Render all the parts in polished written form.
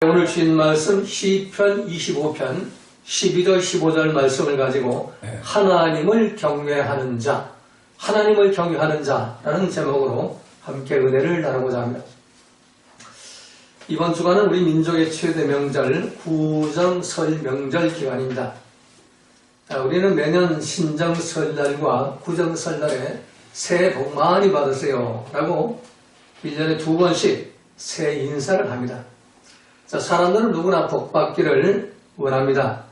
오늘 주신 말씀 시편 25편 12절 15절 말씀을 가지고 하나님을 경외하는 자, 하나님을 경외하는 자라는 제목으로 함께 은혜를 나누고자 합니다. 이번 주간은 우리 민족의 최대 명절 구정설 명절 기간입니다. 우리는 매년 신정설날과 구정설날에 새해 복 많이 받으세요 라고 1년에 2번씩 새해 인사를 합니다. 사람들은 누구나 복 받기를 원합니다.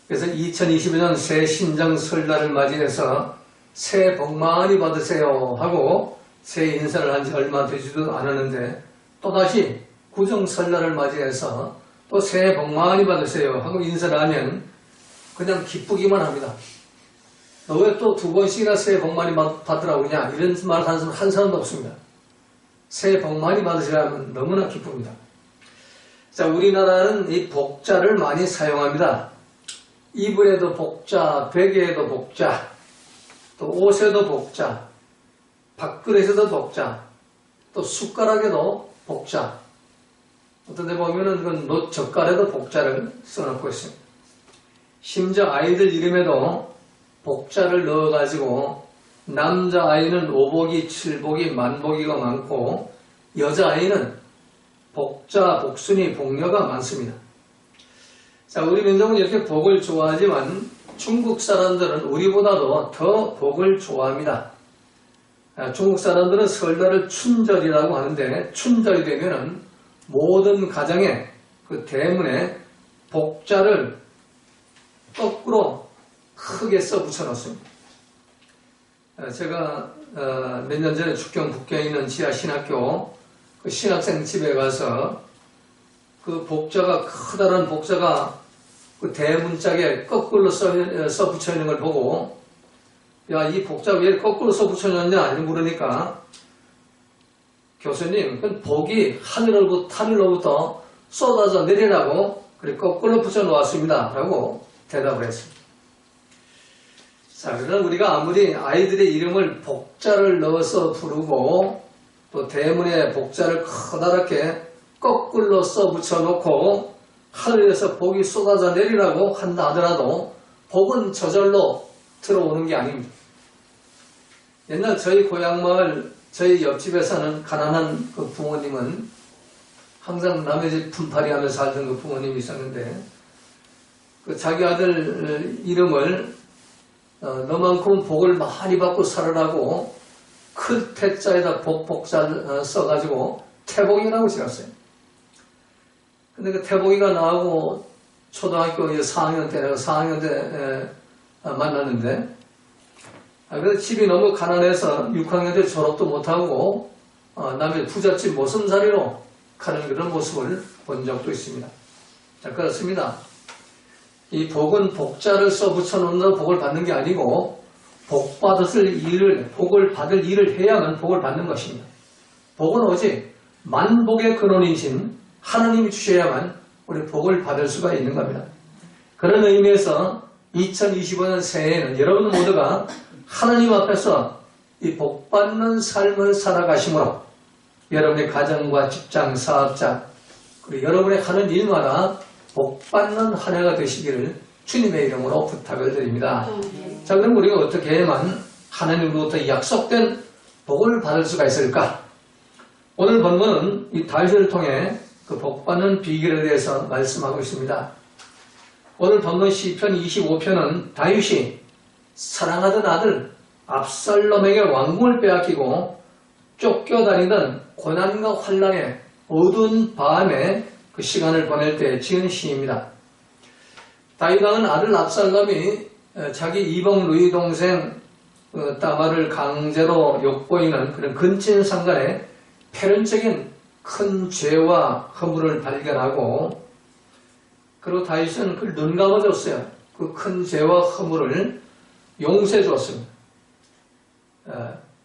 그래서 2022년 새 신정 설날을 맞이해서 새해 복 많이 받으세요 하고 새해 인사를 한 지 얼마 되지도 않았는데 또다시 구정 설날을 맞이해서 또 새해 복 많이 받으세요 하고 인사를 하면 그냥 기쁘기만 합니다. 너 왜 또 2번씩이나 새해 복 많이 받으라고 그러냐 이런 말 한 사람도 없습니다. 새해 복 많이 받으시라면 너무나 기쁩니다. 자, 우리나라는 이 복자를 많이 사용합니다. 이불에도 복자, 베개에도 복자, 또 옷에도 복자, 밥그릇에도 복자, 또 숟가락에도 복자. 어떤 데 보면은 그 젓갈에도 복자를 써놓고 있습니다. 심지어 아이들 이름에도 복자를 넣어가지고 남자아이는 오복이, 칠복이, 만복이가 많고 여자아이는 복자, 복순이, 복녀가 많습니다. 자, 우리 민족은 이렇게 복을 좋아하지만 중국 사람들은 우리보다도 더 복을 좋아합니다. 중국 사람들은 설날을 춘절이라고 하는데 춘절이 되면은 모든 가정에 그 대문에 복자를 거꾸로 크게 써 붙여 놓습니다. 제가 몇 년 전에 축경 북경에 있는 지하 신학교 그 신학생 집에 가서 그 복자가 커다란 복자가 그 대문짝에 거꾸로 써 붙여 있는 걸 보고 야, 이 복자 왜 거꾸로 써 붙여 놨냐 물으니까 교수님, 그 복이 하늘로부터 쏟아져 내리라고 그래 거꾸로 붙여 놓았습니다 라고 대답을 했습니다. 자, 그러나 우리가 아무리 아이들의 이름을 복자를 넣어서 부르고 또 대문에 복자를 커다랗게 거꾸로 써 붙여놓고 하늘에서 복이 쏟아져 내리라고 한다 하더라도 복은 저절로 들어오는 게 아닙니다. 옛날 저희 고향마을 저희 옆집에 사는 가난한 그 부모님은 항상 남의 집 분팔이 하면서 살던 그 부모님이 있었는데 그 자기 아들 이름을 너만큼 복을 많이 받고 살으라고 큰 태자에다 복복자 써가지고 태복이라고 지었어요. 근데 그 태복이가 나오고 초등학교 4학년 때 내가 4학년 때 만났는데 그래서 집이 너무 가난해서 6학년 때 졸업도 못하고 남의 부잣집 모순살이로 가는 그런 모습을 본 적도 있습니다. 자, 그렇습니다. 이 복은 복자를 써 붙여놓는 복을 받는 게 아니고 복을 받을 일을 해야만 복을 받는 것입니다. 복은 오직 만복의 근원이신 하나님이 주셔야만 우리 복을 받을 수가 있는 겁니다. 그런 의미에서 2025년 새해에는 여러분 모두가 하나님 앞에서 이 복받는 삶을 살아가심으로 여러분의 가정과 직장, 사업자 그리고 여러분의 하는 일마다 복받는 한 해가 되시기를 주님의 이름으로 부탁을 드립니다. 자, 그럼 우리가 어떻게 해야만 하나님으로부터 약속된 복을 받을 수가 있을까? 오늘 본문은 이 다윗을 통해 그 복받는 비결에 대해서 말씀하고 있습니다. 오늘 본문 시편 25편은 다윗이 사랑하던 아들 압살롬에게 왕궁을 빼앗기고 쫓겨다니던 고난과 환난의 어두운 밤에 그 시간을 보낼 때 지은 시입니다. 다윗 왕은 아들 압살롬이 자기 이복 누이 동생 따마를 강제로 욕보이는 그런 근친상간의 패륜적인 큰 죄와 허물을 발견하고 그리고 다윗은 그걸 눈 감아줬어요. 그 큰 죄와 허물을 용서해 줬습니다.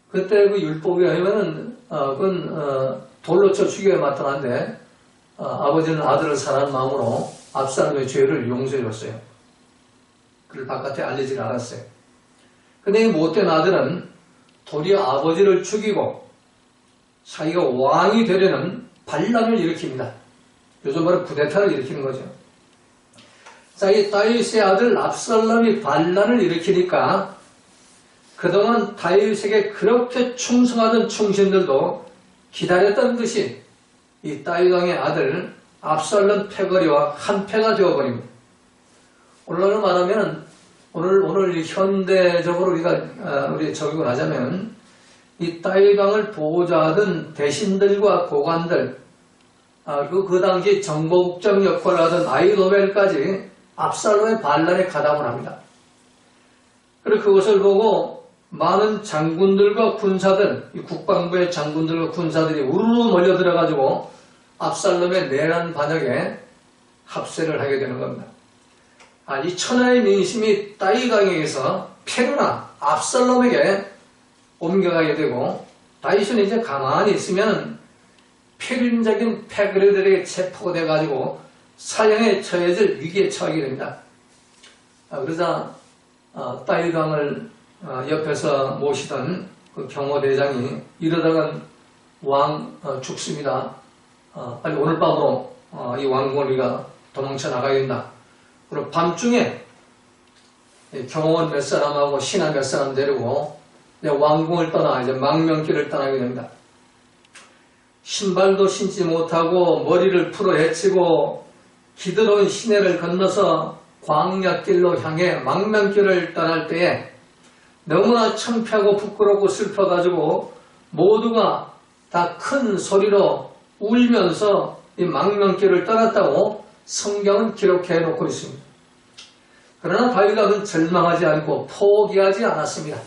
그때 그 율법에 의하면은 그건 돌로 쳐 죽여야 마땅한데 아버지는 아들을 사랑하는 마음으로 압살롬의 죄를 용서해 줬어요. 그를 바깥에 알리지 않았어요. 근데 이 못된 아들은 도리어 아버지를 죽이고 자기가 왕이 되려는 반란을 일으킵니다. 요즘 말로 쿠데타를 일으키는 거죠. 자, 이 다윗의 아들 압살롬이 반란을 일으키니까 그동안 다윗에게 그렇게 충성하던 충신들도 기다렸던 듯이 이 다윗 왕의 아들 압살롬 패거리와 한패가 되어버립니다. 오늘날로 말하면 오늘 현대적으로 우리 적용을 하자면 이 다윗 왕을 보호자하던 대신들과 고관들, 그 당시 정보국장 역할을 하던 아히도벨까지 압살롬의 반란에 가담을 합니다. 그리고 그것을 보고 많은 장군들과 군사들, 이 국방부의 장군들과 군사들이 우르르 몰려들어가지고 압살롬의 내란 반역에 합세를 하게 되는 겁니다. 이 천하의 민심이 다윗 왕에게서 페루나 압살롬에게 옮겨가게 되고 다윗은 이제 가만히 있으면 필연적인 패거리들에게 체포돼가지고 사형에 처해질 위기에 처하게 됩니다. 그러자 다윗 왕을 옆에서 모시던 그 경호대장이 이러다간 왕 죽습니다. 빨리 오늘 밤으로 이 왕궁을 우리가 도망쳐 나가야 된다. 그리고 밤중에 경호원 몇 사람하고 신하 몇 사람 데리고 왕궁을 떠나 이제 망명길을 떠나게 됩니다. 신발도 신지 못하고 머리를 풀어 헤치고 기드론 시내를 건너서 광야길로 향해 망명길을 떠날 때에 너무나 창피하고 부끄럽고 슬퍼가지고 모두가 다 큰 소리로 울면서 이 망명길을 떠났다고 성경은 기록해 놓고 있습니다. 그러나 다윗은 절망하지 않고 포기하지 않았습니다.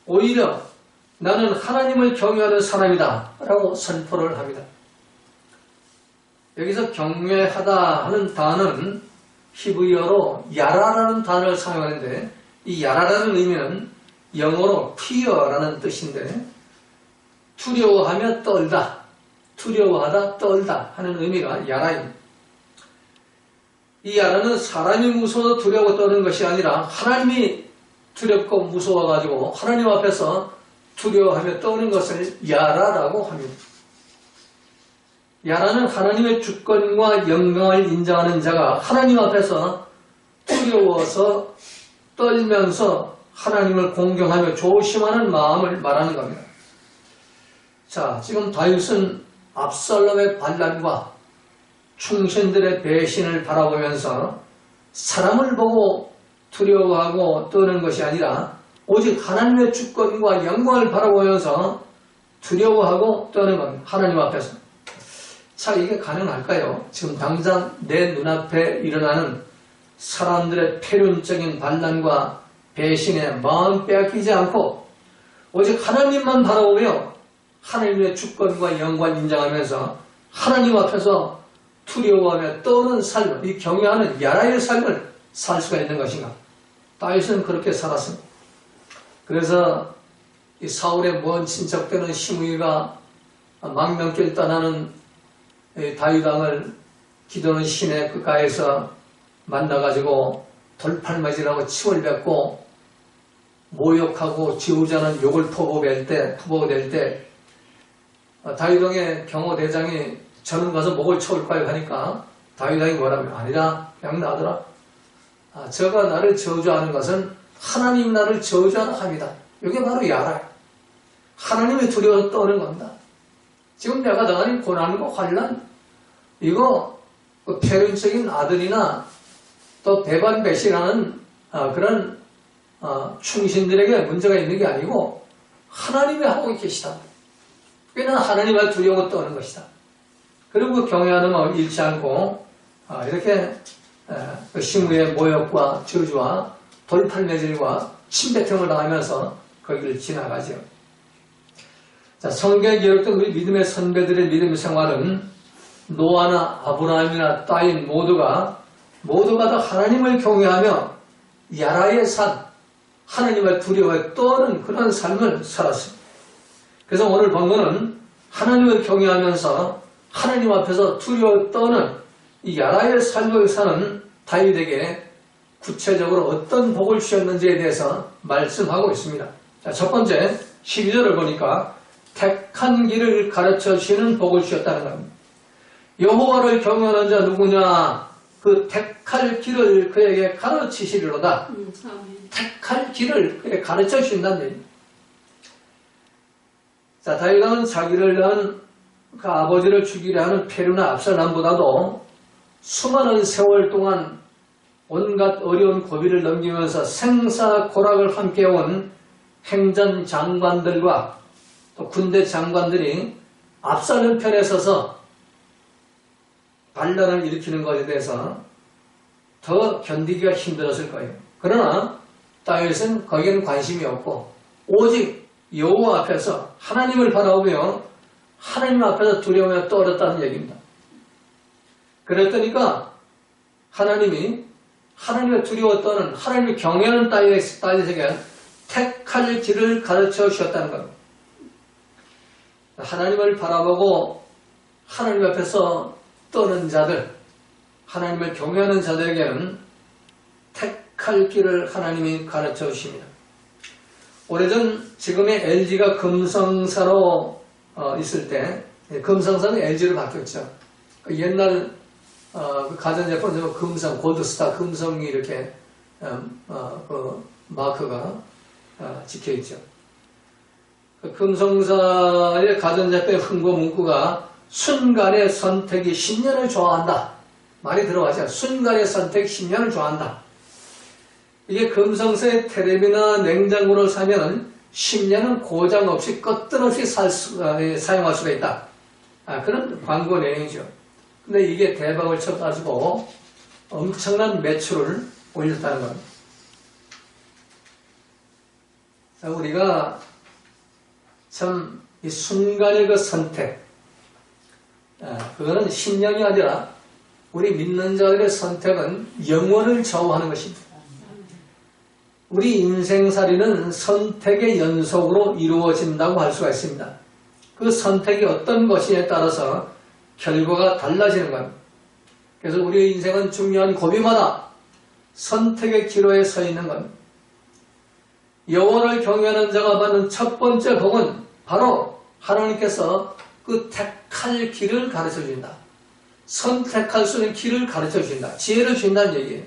오히려 나는 하나님을 경외하는 사람이다 라고 선포를 합니다. 여기서 경외하다 하는 단어는 히브리어로 야라라는 단어를 사용하는데 이 야라라는 의미는 영어로 fear라는 뜻인데 두려워하며 떨다, 두려워하다, 떨다 하는 의미가 야라입니다. 이 야라는 사람이 무서워서 두려워 떠는 것이 아니라 하나님이 두렵고 무서워가지고 하나님 앞에서 두려워하며 떠는 것을 야라라고 합니다. 야라는 하나님의 주권과 영광을 인정하는 자가 하나님 앞에서 두려워서 떨면서 하나님을 공경하며 조심하는 마음을 말하는 겁니다. 자, 지금 다윗은 압살롬의 반란과 충신들의 배신을 바라보면서 사람을 보고 두려워하고 떠는 것이 아니라 오직 하나님의 주권과 영광을 바라보면서 두려워하고 떠는 겁니다. 하나님 앞에서. 자, 이게 가능할까요? 지금 당장 내 눈앞에 일어나는 사람들의 패륜적인 반란과 배신에 마음 빼앗기지 않고 오직 하나님만 바라보며 하나님의 주권과 영광을 인정하면서 하나님 앞에서 두려워하며 떠는 삶을, 이 경외하는 야라의 삶을 살 수가 있는 것인가? 다윗은 그렇게 살았습니다. 그래서 이 사울의 먼 친척되는 시므이가 망명길 떠나는 다윗 왕을 기도는 시내 가에서 만나가지고 돌팔맞이라고 침을 뱉고 모욕하고 지우자는 욕을 퍼부어댈 때 다윗 왕의 경호대장이 저는 가서 목을 쳐올까요 하니까 다윗 왕이 뭐라고요? 아니라 그냥 놔둬라. 저가 나를 저주하는 것은 하나님 나를 저주하라 합니다. 이게 바로 야라예요. 하나님이 두려워서 떠는 겁니다. 지금 내가 당하는 고난과 환난, 이거 패륜적인 아들이나 또 배반 배신하는 그런 충신들에게 문제가 있는 게 아니고 하나님이 하고 계시다. 그냥 하나님을 두려워 떠는 것이다. 그리고 그 경외하는 마음을 잃지 않고 이렇게 그 시므의 모욕과 저주와 돌팔매질과 침뱉음을 당하면서 거기를 지나가죠. 자, 성경에 기록된 우리 믿음의 선배들의 믿음 생활은 노아나 아브라함이나 다윗 모두가 다 하나님을 경외하며 야라의 삶, 하나님을 두려워해 떠는 그런 삶을 살았습니다. 그래서 오늘 본문은 하나님을 경외하면서 하나님 앞에서 두려워 떠는 이 야라의 삶을 사는 다윗에게 구체적으로 어떤 복을 주셨는지에 대해서 말씀하고 있습니다. 자, 첫 번째 12절을 보니까 택한 길을 가르쳐 주시는 복을 주셨다는 겁니다. 여호와를 경외하는 자 누구냐? 그 택할 길을 그에게 가르치시리로다. 택할 길을 그에게 가르쳐 주신다는 얘기입니다. 자, 다윗은 자기를 낳은 그 아버지를 죽이려 하는 페루나 압살롬보다도 수많은 세월 동안 온갖 어려운 고비를 넘기면서 생사고락을 함께 온 행전 장관들과 또 군대 장관들이 압살롬 편에 서서 반란을 일으키는 것에 대해서 더 견디기가 힘들었을 거예요. 그러나 다윗은 거기에는 관심이 없고 오직 여호와 앞에서 하나님을 바라보며 하나님 앞에서 두려움에 떨었다는 얘기입니다. 그랬더니까 하나님의 두려워 떠는 하나님을 경외하는 다윗에게 택할 길을 가르쳐 주셨다는 겁니다. 하나님을 바라보고 하나님 앞에서 떠는 자들, 하나님을 경외하는 자들에게는 택할 길을 하나님이 가르쳐 주십니다. 오래전 지금의 LG가 금성사로 있을 때 금성사는 LG로 바뀌었죠. 옛날 그 가전제품 금성, 골드스타 금성이 이렇게 그 마크가 찍혀있죠. 그 금성사의 가전제품 홍보 문구가 순간의 선택이 10년을 좋아한다. 말이 들어가죠. 순간의 선택 10년을 좋아한다. 이게 금성사의 텔레비나 냉장고를 사면 10년은 고장 없이 꺼뜰 없이 사용할 수가 있다. 그런 광고 내용이죠. 근데 이게 대박을 쳐가지고 엄청난 매출을 올렸다는 겁니다. 우리가 참 이 순간의 그 선택, 그거는 10년이 아니라 우리 믿는 자들의 선택은 영원을 좌우하는 것입니다. 우리 인생살이는 선택의 연속으로 이루어진다고 할 수가 있습니다. 그 선택이 어떤 것이냐에 따라서 결과가 달라지는 겁니다. 그래서 우리의 인생은 중요한 고비마다 선택의 기로에 서 있는 겁니다. 여호와를 경외하는 자가 받는 첫 번째 복은 바로 하나님께서 그 택할 길을 가르쳐 준다. 선택할 수 있는 길을 가르쳐 준다. 지혜를 준다는 얘기예요.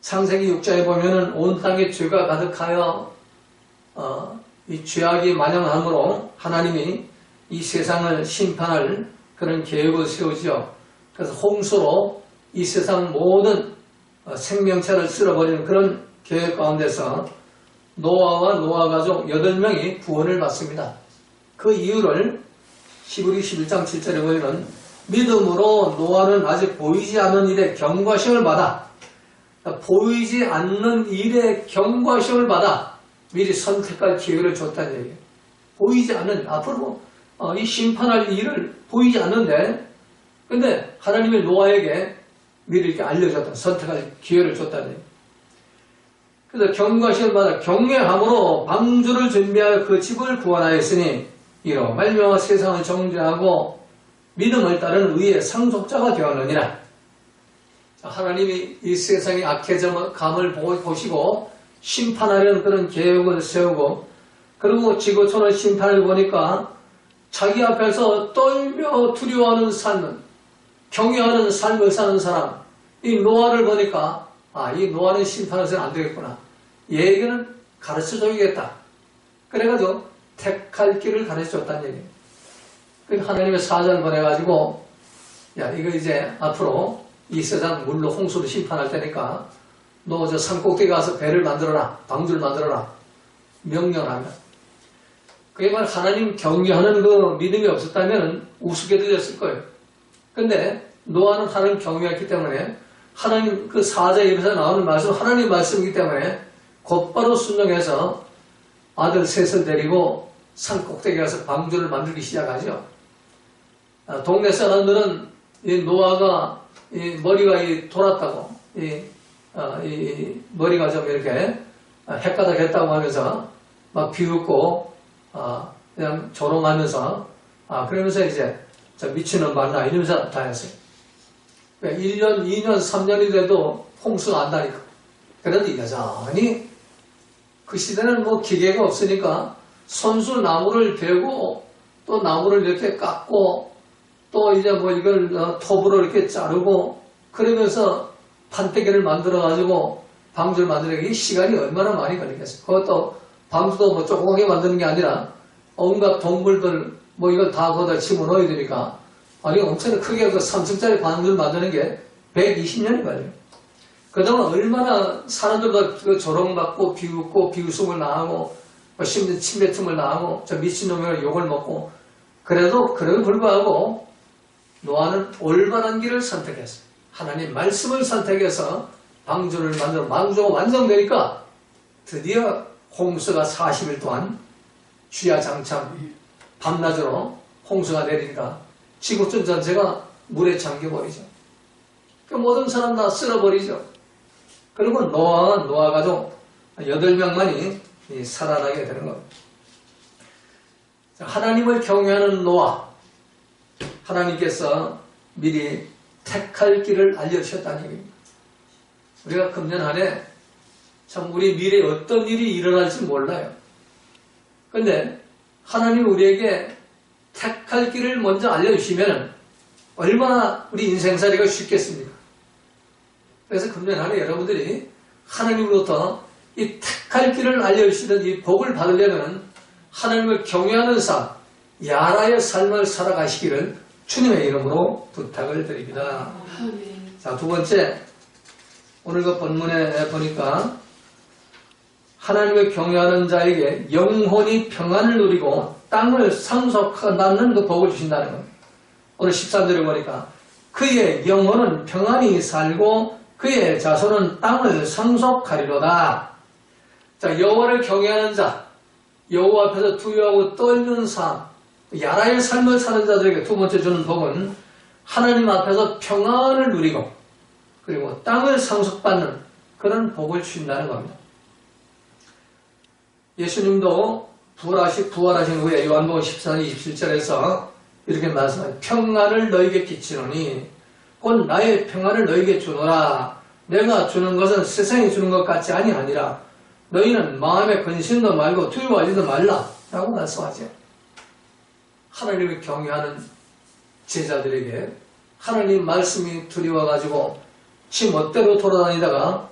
창세기 6장에 보면은 온 땅에 죄가 가득하여 이 죄악이 만연함으로 하나님이 이 세상을 심판할 그런 계획을 세우죠. 그래서 홍수로 이 세상 모든 생명체를 쓸어버리는 그런 계획 가운데서 노아와 노아 가족 8명이 구원을 받습니다. 그 이유를 히브리 11장 7절에 보면 믿음으로 노아는 아직 보이지 않는 일에 경과심을 받아 보이지 않는 일에 경과심을 받아 미리 선택할 기회를 줬다는 얘기예요. 보이지 않는 앞으로 이 심판할 일을 보이지 않는데 근데 하나님이 노아에게 미리 이렇게 알려줬다. 선택할 기회를 줬다는 얘기예요. 그래서 경과심을 받아 경외함으로 방주를 준비하여 그 집을 구원하였으니 이로 말미암아 세상을 정죄하고 믿음을 따르는 의의 상속자가 되었느니라. 하나님이 이 세상의 악해감을 보시고 심판하려는 그런 계획을 세우고 그리고 지구촌의 심판을 보니까 자기 앞에서 떨며 두려워하는 삶은 경외하는 삶을 사는 사람 이 노아를 보니까 이 노아는 심판해서는 안 되겠구나. 얘에게는 가르쳐줘야겠다. 그래가지고 택할 길을 가르쳐줬다는 얘기예요. 그러니까 하나님의 사자를 보내가지고 야 이거 이제 앞으로 이 세상 물로 홍수로 심판할 테니까 너 저 산꼭대기 가서 배를 만들어라. 방주를 만들어라. 명령하면. 그게 말 하나님 경외하는 그 믿음이 없었다면 우습게 들렸을 거예요. 근데 노아는 하나님 경외했기 때문에 하나님 그 사자 입에서 나오는 말씀 하나님 말씀이기 때문에 곧바로 순종해서 아들 셋을 데리고 산꼭대기 가서 방주를 만들기 시작하죠. 동네 사람들은 이 노아가 이 머리가 돌았다고 이 머리가 좀 이렇게 헷가닥했다고 하면서 막 비웃고 그냥 조롱하면서 그러면서 이제 저 미치는 말라 이러면서 다녔어요. 1년, 2년, 3년이 돼도 홍수가 안 나니까. 그런데 여전히 그 시대는 뭐 기계가 없으니까 손수 나무를 베고 또 나무를 이렇게 깎고 또 이제 뭐 이걸 톱으로 이렇게 자르고 그러면서 판때기를 만들어 가지고 방주를 만드는 게 시간이 얼마나 많이 걸리겠어요. 그것도 방주도 뭐 조그맣게 만드는 게 아니라 온갖 동물들 뭐 이걸 다 거기다 집어넣어야 되니까 아니 엄청 크게 그 3층짜리 방주를 만드는 게 120년이 걸려요. 그동안 얼마나 사람들도 그 조롱받고 비웃고 비웃음을 당하고 심지어 침뱉음을 당하고 저 미친놈이라 욕을 먹고 그래도 그래도 불구하고 노아는 올바른 길을 선택했어요. 하나님 말씀을 선택해서 방주를 만들어 방주가 완성되니까 드디어 홍수가 40일 동안 주야장창 밤낮으로 홍수가 내리니까 지구촌 전체가 물에 잠겨버리죠. 그 모든 사람 다 쓸어버리죠. 그리고 노아 가족 8명만이 살아나게 되는 겁니다. 하나님을 경외하는 노아, 하나님께서 미리 택할 길을 알려주셨다는 얘기입니다. 우리가 금년 한 해 참 우리 미래에 어떤 일이 일어날지 몰라요. 근데 하나님이 우리에게 택할 길을 먼저 알려주시면 얼마나 우리 인생살이가 쉽겠습니까? 그래서 금년 한 해 여러분들이 하나님으로부터 이 택할 길을 알려주시는 이 복을 받으려면 하나님을 경외하는 삶, 야라의 삶을 살아가시기를 주님의 이름으로 부탁을 드립니다. 자, 두 번째, 오늘 그 본문에 보니까 하나님을 경외하는 자에게 영혼이 평안을 누리고 땅을 상속하는 그 복을 주신다는 겁니다. 오늘 13절에 보니까 그의 영혼은 평안히 살고 그의 자손은 땅을 상속하리로다. 자, 여호와를 경외하는 자, 여호와 앞에서 두려워하고 떨는 삶, 야라의 삶을 사는 자들에게 두 번째 주는 복은 하나님 앞에서 평안을 누리고 그리고 땅을 상속받는 그런 복을 주신다는 겁니다. 예수님도 부활하신 후에 요한복음 14장 27절에서 이렇게 말씀하세요. 평안을 너에게 끼치노니 곧 나의 평안을 너에게 주노라. 내가 주는 것은 세상이 주는 것 같이 아니하니라. 너희는 마음에 근심도 말고 두려워하지도 말라 라고 말씀하죠. 하나님을 경외하는 제자들에게 하나님 말씀이 두려워가지고 지 멋대로 돌아다니다가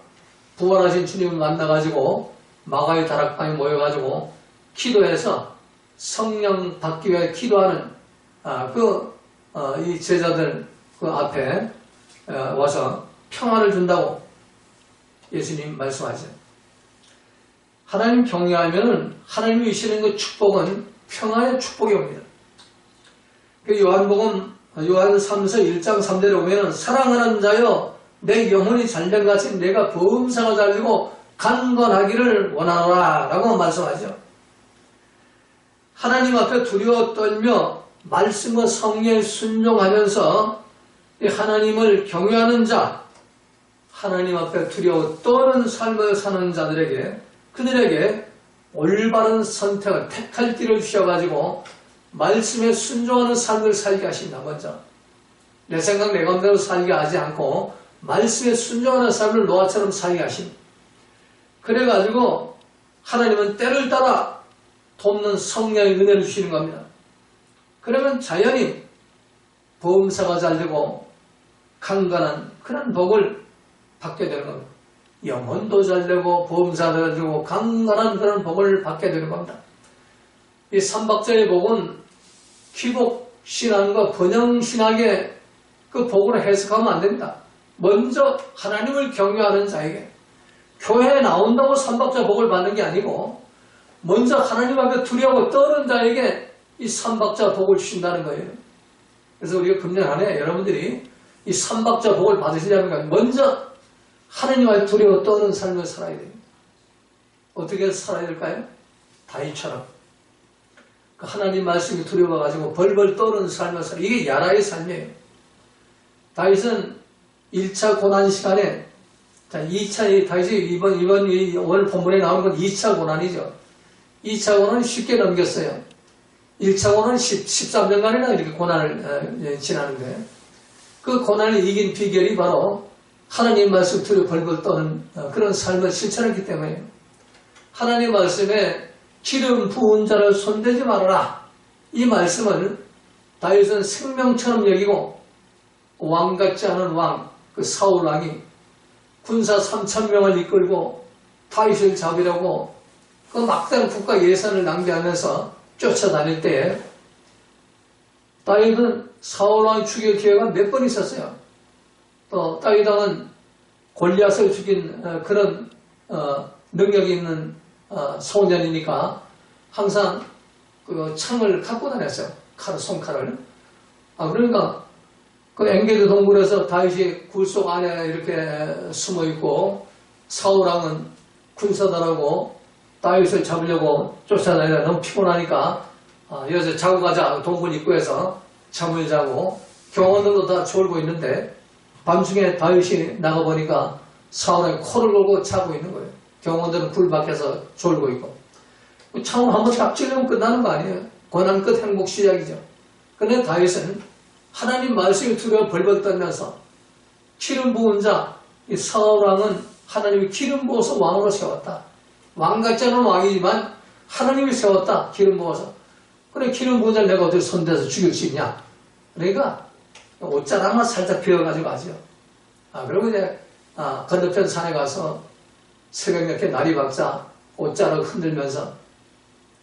부활하신 주님을 만나가지고 마가의 다락방에 모여가지고 기도해서 성령 받기 위해 기도하는 이 제자들 그 앞에 와서 평안을 준다고 예수님 말씀하죠. 하나님 경외하면 하나님이 주시는 그 축복은 평안의 축복이 옵니다. 그 요한 3서 1장 3절에 보면 사랑하는 자여 내 영혼이 잘된 같이 내가 범사가 잘되고 강건하기를 원하노라 라고 말씀하죠. 하나님 앞에 두려워 떨며 말씀과 성령에 순종하면서 하나님을 경외하는 자, 하나님 앞에 두려워 떠는 삶을 사는 자들에게 그들에게 올바른 선택을 택할 길을 주셔가지고 말씀에 순종하는 삶을 살게 하신다. 먼저 내 생각 내 마음대로 살게 하지 않고 말씀에 순종하는 삶을 노아처럼 살게 하십니다. 그래가지고 하나님은 때를 따라 돕는 성령의 은혜를 주시는 겁니다. 그러면 자연히 범사가 잘되고 강건한 그런 복을 받게 되는 겁니다. 영혼도 잘되고 범사도 잘되고 강건한 그런 복을 받게 되는 겁니다. 이 삼박자의 복은 귀복신앙과 번영신학의 그 복으로 해석하면 안 됩니다. 먼저 하나님을 경외하는 자에게 교회에 나온다고 삼박자 복을 받는 게 아니고 먼저 하나님 앞에 두려워 떠는 자에게 이 삼박자 복을 주신다는 거예요. 그래서 우리가 금년 안에 여러분들이 이 삼박자 복을 받으시려면 먼저 하나님 앞에 두려워 떠는 삶을 살아야 됩니다. 어떻게 살아야 될까요? 다윗처럼 그 하나님 말씀이 두려워가지고 벌벌 떠는 삶을 살아야 이게 야라의 삶이에요. 다윗은 1차 고난 시간에 자, 2차, 다윗이 이번 오늘 본문에 나오는 건 2차 고난이죠. 2차 고난은 쉽게 넘겼어요. 1차 고난은 13년간이나 이렇게 고난을 지나는데 그 고난을 이긴 비결이 바로 하나님 말씀 두려워 벌벌 떠는 그런 삶을 실천했기 때문에 하나님 말씀에 기름 부은 자를 손대지 말아라. 이 말씀을 다윗은 생명처럼 여기고 왕 같지 않은 왕, 그 사울 왕이 군사 3,000명을 이끌고 다윗을 잡으려고 그 막대한 국가 예산을 낭비하면서 쫓아다닐 때에 다윗은 사울 왕 죽일 기회가 몇 번 있었어요. 또 다윗 왕은 골리앗을 죽인 그런 능력이 있는 소년이니까 항상 그 창을 갖고 다녔어요. 손칼을. 그러니까 그 엥게드 동굴에서 다윗이 굴 속 안에 이렇게 숨어 있고 사울왕은 군사들하고 다윗을 잡으려고 쫓아다니다 너무 피곤하니까 여기서 자고 가자 동굴 입구에서 잠을 자고 경호원들도 다 졸고 있는데 밤중에 다윗이 나가보니까 사울왕이 코를 골고 자고 있는 거예요. 경호원들은 굴 밖에서 졸고 있고 창을 한번 딱 찌르면 끝나는 거 아니에요. 고난 끝 행복 시작이죠. 그런데 다윗은 하나님 말씀이 두려워 벌벌 떨면서 기름 부은 자, 이 사울왕은 하나님이 기름 부어서 왕으로 세웠다. 왕 같지 않은 왕이지만 하나님이 세웠다. 기름 부어서. 그래 기름 부은 자를 내가 어떻게 손대서 죽일 수 있냐. 그러니까 옷자락만 살짝 비워가지고 가죠. 그리고 이제 건너편 산에 가서 새벽 늦게 날이 박자 옷자락을 흔들면서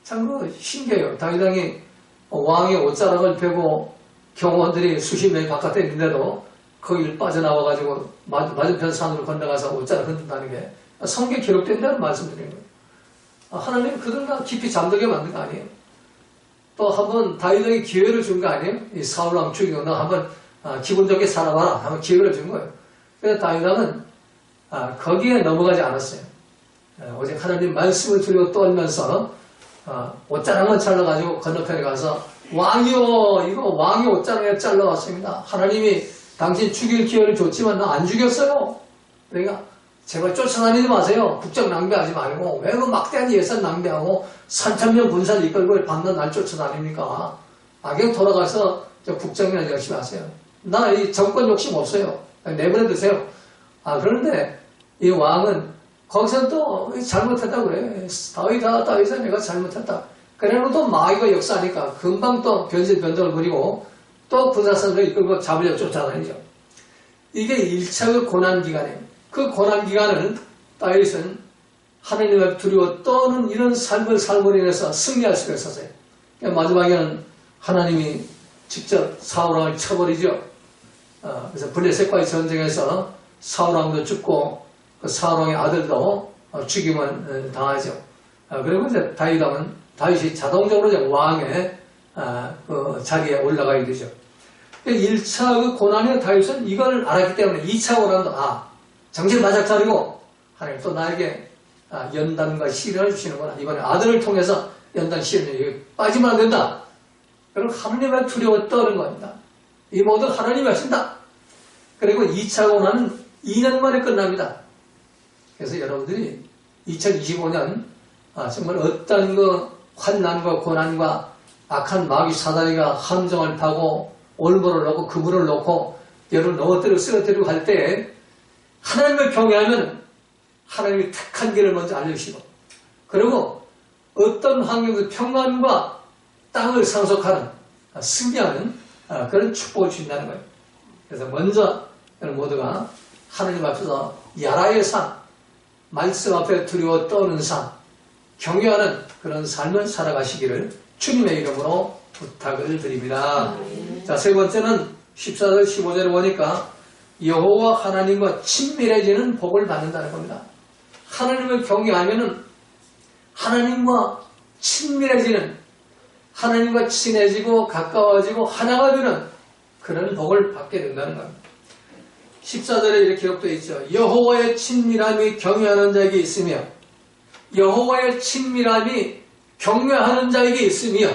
참 신기해요. 다윗왕이 왕의 옷자락을 펴고 경호원들이 수십 명이 바깥에 있는데도 거기를 빠져나와가지고 맞은편 산으로 건너가서 옷자락 흔든다는 게 성경에 기록된다는 말씀드리는 거예요. 하나님은 그들과 깊이 잠들게 만든 거 아니에요. 또 한번 다윗에게 기회를 준 거 아니에요. 이 사울왕 죽이고 너 한번 기분 좋게 살아봐라 한번 기회를 준 거예요. 그래서 다윗왕은 거기에 넘어가지 않았어요. 오직 하나님 말씀을 두려워 떨면서 옷자락만 잘라가지고 건너편에 가서 왕이요 이거 왕이 옷자락에 잘라왔습니다. 하나님이 당신 죽일 기회를 줬지만 나 안 죽였어요. 그러니까 제발 쫓아다니지 마세요. 국적 낭비하지 말고 왜 그 막대한 예산 낭비하고 3,000명 군사를 이끌고 밤낮 날 쫓아다닙니까? 그냥 돌아가서 국정이나 열심히 하세요. 나 이 정권 욕심 없어요. 내버려 두세요. 그런데 이 왕은 거기서 또 잘못했다고 그래. 다윗아 내가 잘못했다. 그래놓고 또 마귀가 역사하니까 금방 또 변질변동을 부리고 또 군사선을 이끌고 잡으려고 쫓아다니죠. 이게 1차 고난기간이에요. 그 고난기간을 다윗은 하나님을 두려워 떠는 이런 삶을 삶으로 인해서 승리할 수가 있었어요. 마지막에는 하나님이 직접 사울왕을 쳐버리죠. 그래서 블레셋과의 전쟁에서 사울왕도 죽고 그 사울왕의 아들도 죽임을 당하죠. 그리고 이제 다윗이 자동적으로 이제 왕의 그 자리에 올라가게 되죠. 1차 그 고난의 다윗은 이걸 알았기 때문에 2차 고난도 정신 바짝 차리고 하나님 또 나에게 연단과 시련을 주시는구나. 이번에 아들을 통해서 연단 시련이 빠지면 안 된다. 그리고 하나님을 두려워 떠는 겁니다. 이 모든 하나님이 하신다. 그리고 2차 고난은 2년 만에 끝납니다. 그래서 여러분들이 2025년 정말 어떤 그 환난과 고난과 악한 마귀 사다리가 함정을 타고 올무를 놓고 그물을 놓고 여러분 넘어뜨리고 쓰러뜨리고 할 때 하나님을 경외하면 하나님이 택한 길을 먼저 알려주시고 그리고 어떤 환경에서 평안과 땅을 상속하는 승리하는 그런 축복을 주신다는 거예요. 그래서 먼저 여러분 모두가 하나님 앞에서 야라의 삶, 말씀 앞에 두려워 떠는 삶, 경외하는 그런 삶을 살아가시기를 주님의 이름으로 부탁을 드립니다. 자, 세 번째는 14절 15절을 보니까 여호와 하나님과 친밀해지는 복을 받는다는 겁니다. 하나님을 경외하면은 하나님과 친밀해지는, 하나님과 친해지고 가까워지고 하나가 되는 그런 복을 받게 된다는 겁니다. 14절에 이렇게 기록되어 있죠. 여호와의 친밀함이 경외하는 자에게 있으며 여호와의 친밀함이 경외하는 자에게 있으며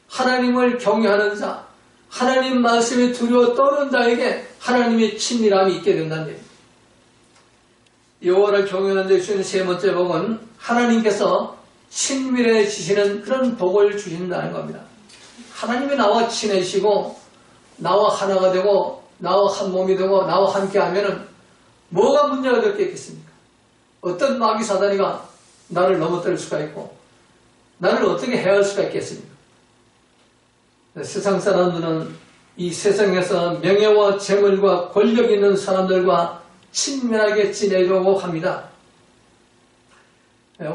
하나님을 경외하는 자, 하나님 말씀에 두려워 떠는 자에게 하나님의 친밀함이 있게 된다는 얘기입니다. 여호와를 경외하는 자에게 주시는 세 번째 복은 하나님께서 친밀해지시는 그런 복을 주신다는 겁니다. 하나님이 나와 친해지시고 나와 하나가 되고 나와 한 몸이 되고 나와 함께 하면은 뭐가 문제가 될 게 있겠습니까? 어떤 마귀 사다리가 나를 넘어뜨릴 수가 있고 나를 어떻게 해야 할 수가 있겠습니까? 세상 사람들은 이 세상에서 명예와 재물과 권력 있는 사람들과 친밀하게 지내려고 합니다.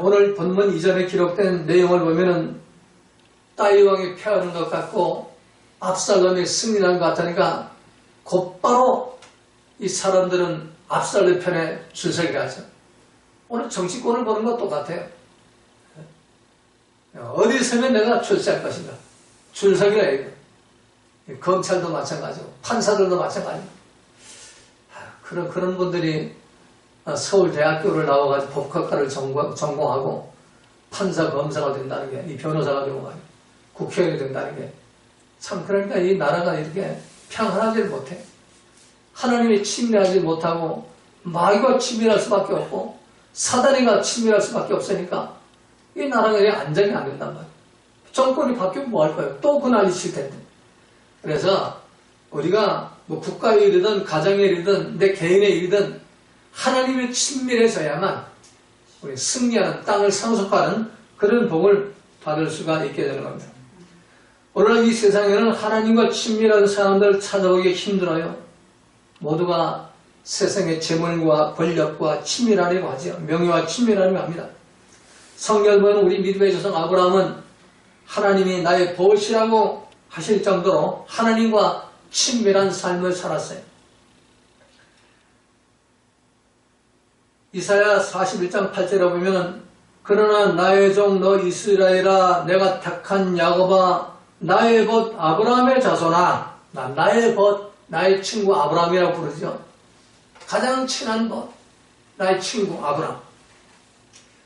오늘 본문 이전에 기록된 내용을 보면은 다윗왕이 패하는 것 같고 압살롬이 승리한 것 같으니까 곧바로 이 사람들은 압살롬 편에 줄서기를 하죠. 오늘 정치권을 보는 것 똑같아요. 어디 서면 내가 출세할 것인가. 줄서기를 해요. 검찰도 마찬가지고 판사들도 마찬가지고. 그런 분들이 서울대학교를 나와가지고 법학과를 전공하고 판사, 검사가 된다는 게, 이 변호사가 되고 국회의원이 된다는 게 참, 그러니까 이 나라가 이렇게 평안하지를 못해. 하나님이 친밀하지 못하고 마귀가 친밀할 수밖에 없고 사단이가 친밀할 수밖에 없으니까 이 나라가 그냥 안정이 안 된단 말이에요. 정권이 바뀌면 뭐 할 거예요? 또 그날이 칠 텐데. 그래서 우리가 뭐 국가의 일이든 가정의 일이든 내 개인의 일이든 하나님이 친밀해져야만 우리 승리하는 땅을 상속하는 그런 복을 받을 수가 있게 되는 겁니다. 오늘 이 세상에는 하나님과 친밀한 사람들을 찾아보기 힘들어요. 모두가 세상의 재물과 권력과 친밀하려고 하죠. 명예와 친밀하려고 합니다. 성경을 보면 우리 믿음의 조상 아브라함은 하나님이 나의 보시라고 하실 정도로 하나님과 친밀한 삶을 살았어요. 이사야 41장 8절에 보면 그러나 나의 종 너 이스라엘아 내가 택한 야곱아 나의 벗 아브라함의 자손아 나의 벗 나의 친구 아브라함이라고 부르죠. 가장 친한 벗 나의 친구 아브라함.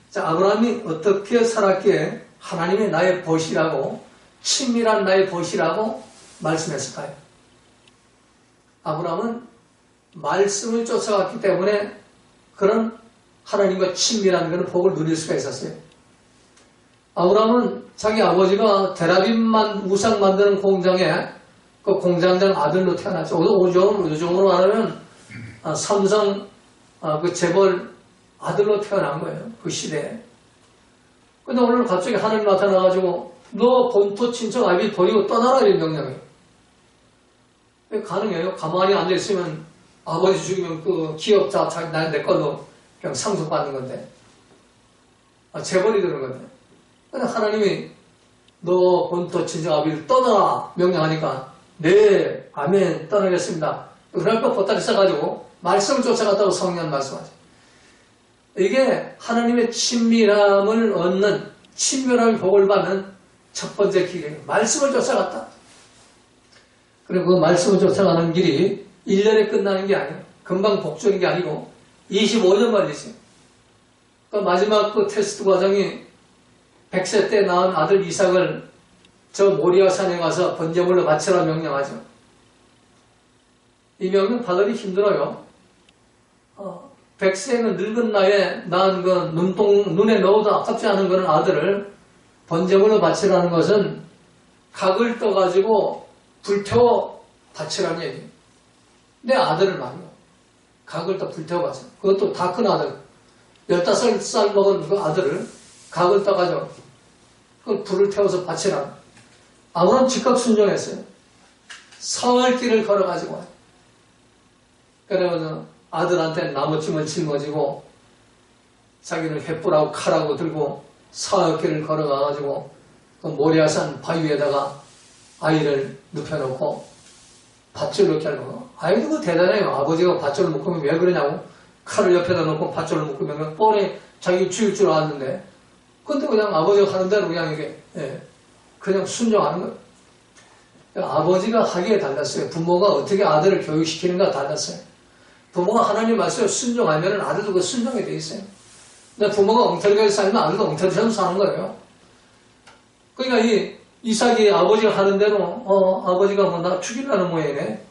자, 아브라함이 어떻게 살았기에 하나님이 나의 벗이라고 친밀한 나의 벗이라고 말씀했을까요? 아브라함은 말씀을 쫓아갔기 때문에 그런 하나님과 친밀한 그런 복을 누릴 수가 있었어요. 아브라함은 자기 아버지가 데라빔만 우상 만드는 공장에 그 공장장 아들로 태어났죠. 요즘으로 말하면 삼성 그 재벌 아들로 태어난 거예요. 그 시대에. 근데 오늘 갑자기 하나님 나타나가지고 너 본토 친척 아비 버리고 떠나라 이런 명령이에요. 가능해요? 가만히 앉아있으면 아버지 죽이면 그 기업자 내 걸로 그냥 상속받는 건데. 재벌이 되는 건데. 근데 하나님이 너 본토 친척 아비를 떠나라 명령하니까 네, 아멘, 떠나겠습니다. 그러니까 보따리 싸가지고 말씀을 쫓아갔다고 성령 말씀하죠. 이게 하나님의 친밀함을 얻는 친밀한 복을 받는 첫 번째 길이에요. 말씀을 쫓아갔다. 그리고 그 말씀을 쫓아가는 길이 1년에 끝나는 게 아니에요. 금방 복종인 게 아니고 25년 걸리지. 그 마지막 그 테스트 과정이 100세 때 낳은 아들 이삭을 저 모리아 산에 가서 번제물로 바치라 명령하죠. 이 명령 받으기 힘들어요. 100세는 늙은 나이에 낳은 그 눈에 넣어도 아깝지 않은 그런 아들을 번제물로 바치라는 것은 각을 떠가지고 불태워 바치라는 얘기예요. 내 아들을 말이요. 각을 떠 불태워 바쳐. 그것도 다 큰 아들. 15살 먹은 그 아들을 각을 떠가지고 그 불을 태워서 바치라. 아브라함 즉각 순종했어요. 사흘길을 걸어가지고 와요. 그래서 아들한테 나무찜을 짊어지고 자기는 횃불하고 칼하고 들고 사흘길을 걸어가가지고 그 모리아산 바위 위에다가 아이를 눕혀놓고 밧줄 넣게 하고 아이도 그 대단해요. 아버지가 밧줄을 묶으면 왜 그러냐고 칼을 옆에다 놓고 밧줄을 묶으면 뻔히 자기 죽일 줄 알았는데 근데 그냥 아버지가 하는 대로 그냥 이게 그냥 순종하는 거예요. 아버지가 하기에 달랐어요. 부모가 어떻게 아들을 교육시키는가 달랐어요. 부모가 하나님 말씀에 순종하면 아들도 그 순종이 돼 있어요. 근데 부모가 엉터리하게 살면 아들도 엉터리처럼 사는 거예요. 그러니까 이삭이 아버지가 하는 대로 아버지가 뭐 나 죽이려는 모양이네.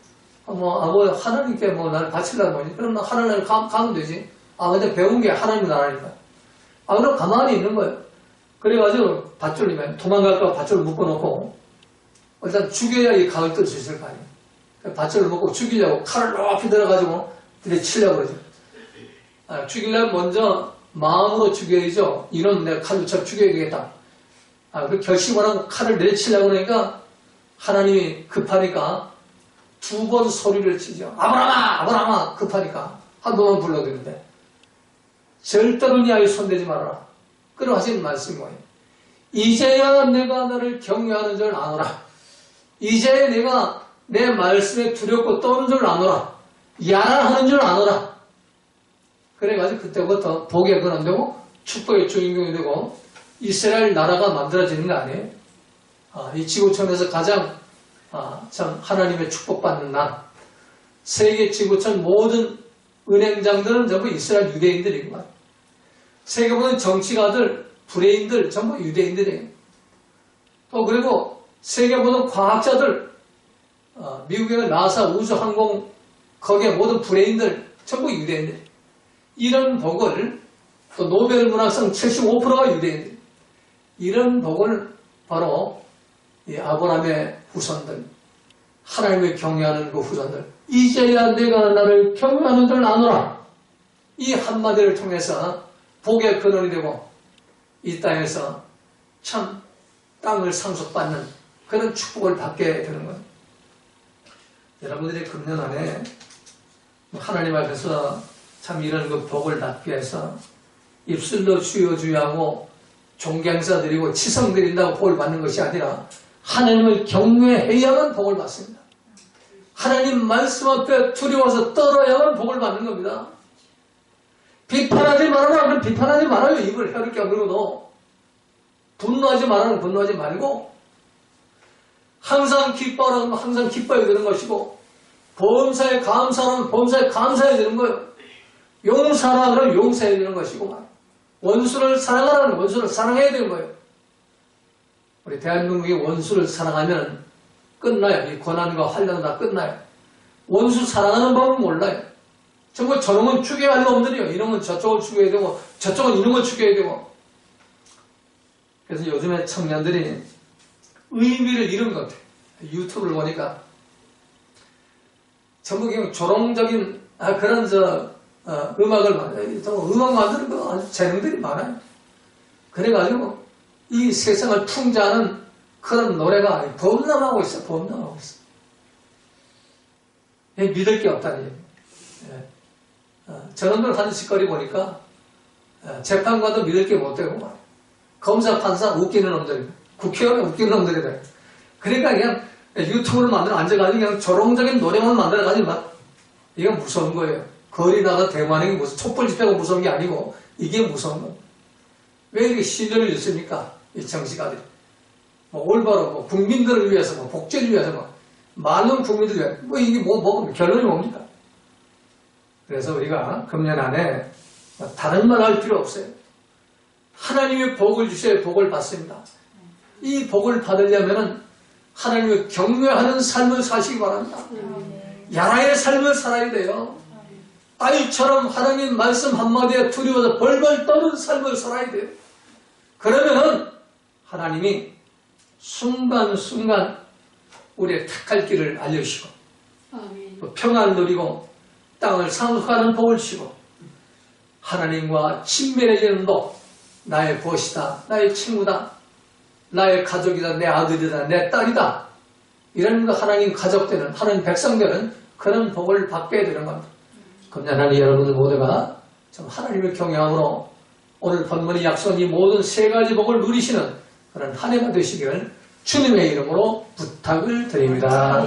아버지 하나님께 뭐 나를 바치려는 모양이네. 그럼 나 하나님을 가면 되지. 근데 배운 게 하나님 나라니까. 그럼 가만히 있는 거예요. 그래가지고 밧줄이면 도망갈까 밧줄을 묶어놓고 일단 죽여야 이 각을 뜰 수 있을 거 아니에요. 밧줄을 묶고 죽이려고 칼을 높이 들어가지고 들이치려고 그러죠. 죽이려면 먼저 마음으로 죽여야죠. 이런 내가 칼로 쳐 죽여야 되겠다. 그 결심을 하고 칼을 내리치려고 그러니까 하나님이 급하니까 2번 소리를 치죠. 아브라함아, 아브라함아, 급하니까 한 번만 불러드는데 절대로 네 아이 손대지 말아라. 그러 하신 말씀이 뭐예요? 이제야 내가 너를 경외하는 줄 아노라. 이제 내가 내 말씀에 두렵고 떠는 줄 아노라. 야란하는 줄 아노라. 그래가지고 그때부터 복의 근원 되고 축복의 주인공이 되고 이스라엘 나라가 만들어지는 거 아니에요? 이 지구촌에서 가장 참 하나님의 축복받는 날. 세계 지구촌 모든 은행장들은 전부 이스라엘 유대인들이구만. 세계 모든 정치가들, 브레인들 전부 유대인들이에요. 또 그리고 세계 모든 과학자들, 미국의 나사 우주항공 거기에 모든 브레인들 전부 유대인들. 이런 복을 또 노벨 문학상 75%가 유대인들. 이런 복을 바로 이 아브라함의 후손들, 하나님을 경외하는 그 후손들, 이제야 내가 나를 경외하는 줄 아노라. 이 한마디를 통해서 복의 근원이 되고 이 땅에서 참 땅을 상속받는 그런 축복을 받게 되는 거예요. 여러분들이 금년 안에 하나님 앞에서 참 이런 그 복을 받기 위해서 입술로 주여 주여 하고 존경사 드리고 치성 드린다고 복을 받는 것이 아니라 하나님을 경외해야만 복을 받습니다. 하나님 말씀 앞에 두려워서 떨어야만 복을 받는 겁니다. 비판하지 말아라. 그럼 비판하지 말아요. 입을 혀를 깨물고도. 분노하지 말아라. 분노하지 말고 항상 기뻐하라. 그러면 항상 기뻐해야 되는 것이고 범사에 감사하면 범사에 감사해야 되는 거예요. 용서하라. 그러면 용서해야 되는 것이고 원수를 사랑하라는 원수를 사랑해야 되는 거예요. 우리 대한민국이 원수를 사랑하면 끝나요. 이 고난과 환난은 다 끝나요. 원수 사랑하는 법은 몰라요. 전부 저놈은 죽여야 할 놈들이요. 이놈은 저쪽을 죽여야 되고 저쪽은 이놈을 죽여야 되고. 그래서 요즘에 청년들이 의미를 잃은 것 같아요. 유튜브를 보니까 전부 그냥 조롱적인 그런 음악을 음악 만드는 거 아주 재능들이 많아요. 그래가지고 이 세상을 풍자하는 그런 노래가 범람하고 있어요. 범람하고 있어요. 믿을 게 없다는 얘기예요. 저놈들 하는 짓거리 보니까 재판관도 믿을 게 못 되고 검사, 판사 웃기는 놈들이 국회의원 웃기는 놈들이다. 그러니까 그냥 유튜브를 만들어 앉아가지고 그냥 조롱적인 노래만 만들어가지고 막 이건 무서운 거예요. 거리 나가 대만행이 무슨 촛불 집회가 무서운 게 아니고 이게 무서운 거예요. 왜 이렇게 신뢰를 잃습니까? 이 정치가들이. 올바로 국민들을 위해서 복지를 위해서 많은 국민들을 위해서 이게 결론이 뭡니까? 그래서 우리가 금년 안에 다른 말 할 필요 없어요. 하나님의 복을 주셔야 복을 받습니다. 이 복을 받으려면 하나님을 경외하는 삶을 사시기 바랍니다. 야라의 삶을 살아야 돼요. 아이처럼 하나님 말씀 한마디에 두려워서 벌벌 떠는 삶을 살아야 돼요. 그러면은 하나님이 순간순간 우리의 택할 길을 알려주시고 평안을 누리고 땅을 상속하는 복을 주시고 하나님과 친밀해지는 복, 나의 벗이다, 나의 친구다, 나의 가족이다, 내 아들이다, 내 딸이다, 이런 하나님 가족되는 하나님 백성되는 그런 복을 받게 되는 겁니다. 금년하는 여러분들 모두가 좀 하나님을 경외함으로 오늘 본문이 약속한 이 모든 세 가지 복을 누리시는 그런 한 해가 되시기를 주님의 이름으로 부탁을 드립니다.